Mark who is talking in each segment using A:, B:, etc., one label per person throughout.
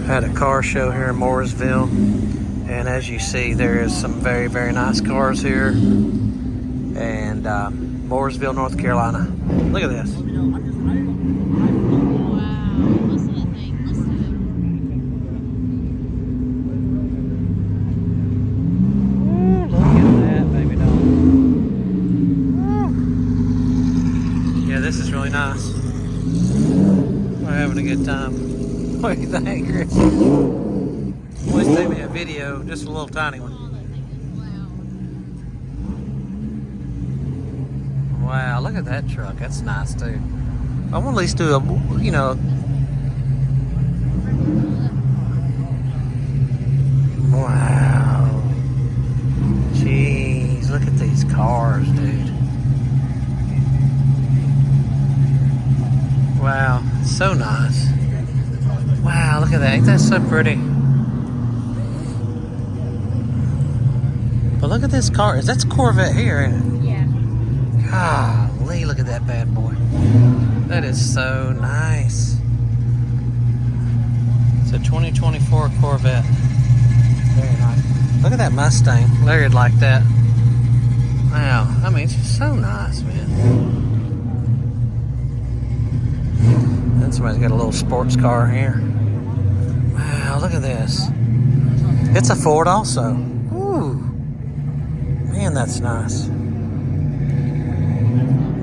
A: Had a car show here in Mooresville, and as you see, there is some very, very nice cars here. And Mooresville, North Carolina. Look at this.
B: Wow, listen to that thing. Listen to it.
A: Ooh, look at that, baby doll. Yeah, this is really nice. We're having a good time. What do you think, Chris? Always take me a video, just a little tiny one. Wow, look at that truck. That's nice too. I want to at least do a, you know. Wow. Jeez, look at these cars, dude. Wow, so nice. Wow, look at that. Ain't that so pretty? But look at this car. That's a Corvette here, ain't it?
B: Yeah.
A: Golly, look at that bad boy. That is so nice. It's a 2024 Corvette. Very nice. Look at that Mustang layered like that. Wow, I mean, it's just so nice, man. Then somebody's got a little sports car here. Wow, look at this. It's a Ford also. Ooh. Man, that's nice.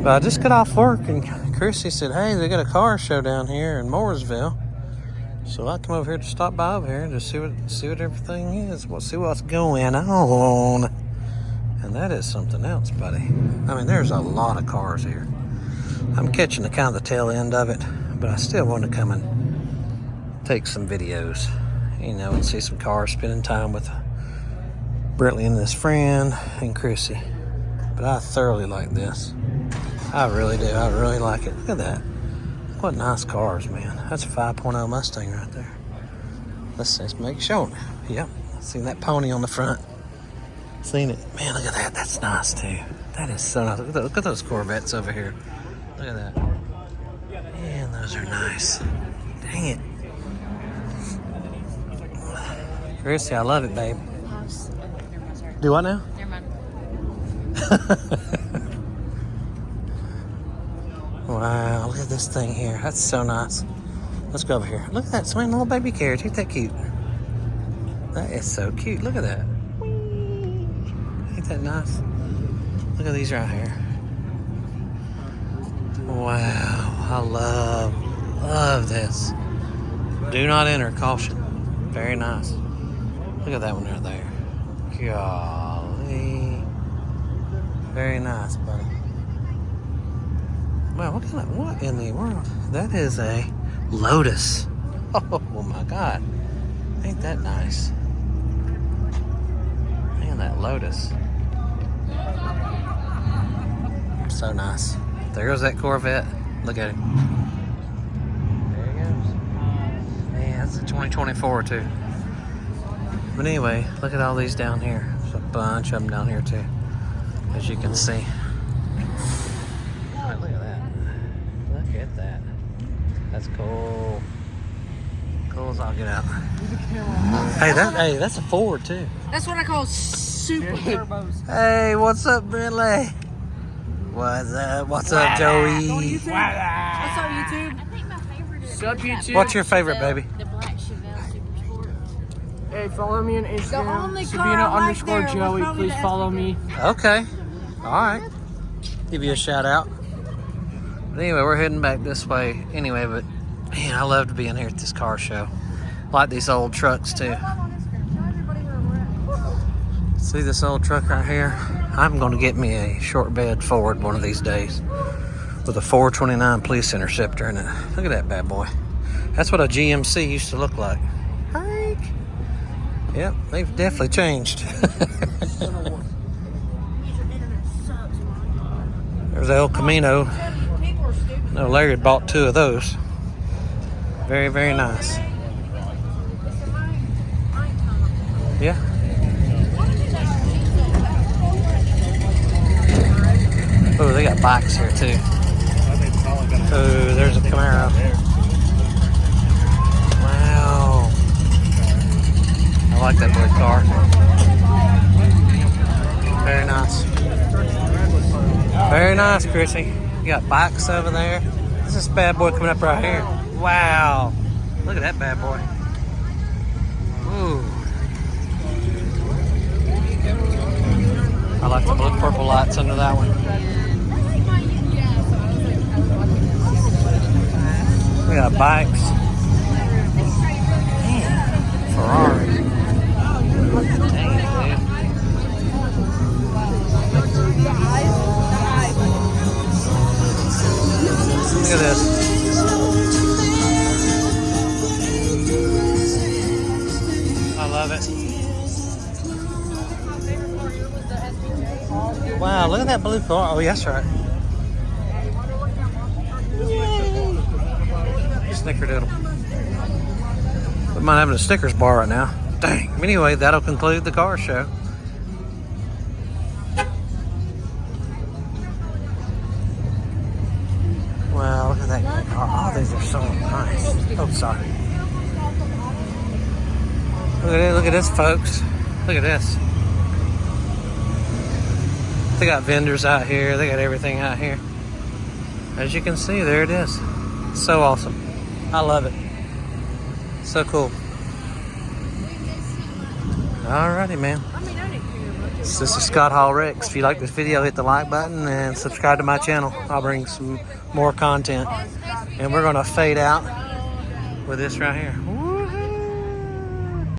A: But I just got off work and Chrissy said, hey, they got a car show down here in Mooresville. So I come over here to stop by over here and just see what everything is. We'll see what's going on. And that is something else, buddy. I mean, there's a lot of cars here. I'm catching the kind of the tail end of it, but I still want to come and take some videos, you know, and see some cars, spending time with Brentley and his friend and Chrissy. But I thoroughly like this. I really do. I really like it. Look at that. What nice cars, man. That's a 5.0 Mustang right there. Let's just make sure. Yep. Seen that pony on the front. Seen it. Man, look at that. That's nice, too. That is so nice. Look at those Corvettes over here. Look at that. Man, those are nice. Dang it. Chrissy, I love it, babe. Do what now?
B: Never mind.
A: Wow, look at this thing here. That's so nice. Let's go over here. Look at that swing little baby carriage. Ain't that cute? That is so cute. Look at that. Ain't that nice? Look at these right here. Wow, I love this. Do not enter, caution. Very nice. Look at that one right there. Golly. Very nice, buddy. Wow, what in the world? That is a Lotus. Oh my God. Ain't that nice? Man, that Lotus. So nice. There goes that Corvette. Look at it. There he goes. Man, that's a 2024 too. But anyway, look at all these down here. There's a bunch of them down here too, as you can see. Oh, look at that. Look at that. That's cool. Cool as I'll get out. Hey, that's a Ford too.
B: That's what I call super turbos.
A: Hey, what's up, Brentley? What's up? What's up, Joey?
B: What's up, YouTube? I think my favorite is
C: YouTube?
A: What's your favorite, baby?
B: The black Chevelle Super Sport.
C: Hey, follow me on Instagram.
B: only car
C: Sabina
B: I like
C: _
B: there was
C: Joey.
B: probably
C: Please
B: the
C: follow me.
A: Okay. All right. Give you a shout out. But anyway, we're heading back this way. Anyway, but man, I love to be in here at this car show. Like these old trucks too. See this old truck right here? I'm going to get me a short bed Ford one of these days with a 429 police interceptor in it. Look at that bad boy. That's what a GMC used to look like. Hike. Yep, they've definitely changed. There's El Camino. No, Larry had bought 2 of those. Very, very nice. Yeah. Oh, they got bikes here too. Oh, there's a Camaro. Wow. like that blue car. Very nice. Very nice, Chrissy. You got bikes over there. This is bad boy coming up right here. Wow. Look at that bad boy. Ooh. I like the blue purple lights under that one. We got bikes. Man, Ferrari. Dang it, dude. Look at this. I love it. Wow, look at that blue car. Oh, yes, right. Snickerdoodle. We might have a Snickers bar right now. Dang. Anyway, that'll conclude the car show. Wow, look at that car. Oh, these are so nice. Oh, sorry. Look at this, folks. Look at this. They got vendors out here. They got everything out here. As you can see, there it is. So awesome. I love it. So cool. Alrighty, man. This is Scott Hall Rex. If you like this video, hit the like button and subscribe to my channel. I'll bring some more content. And we're going to fade out with this right here.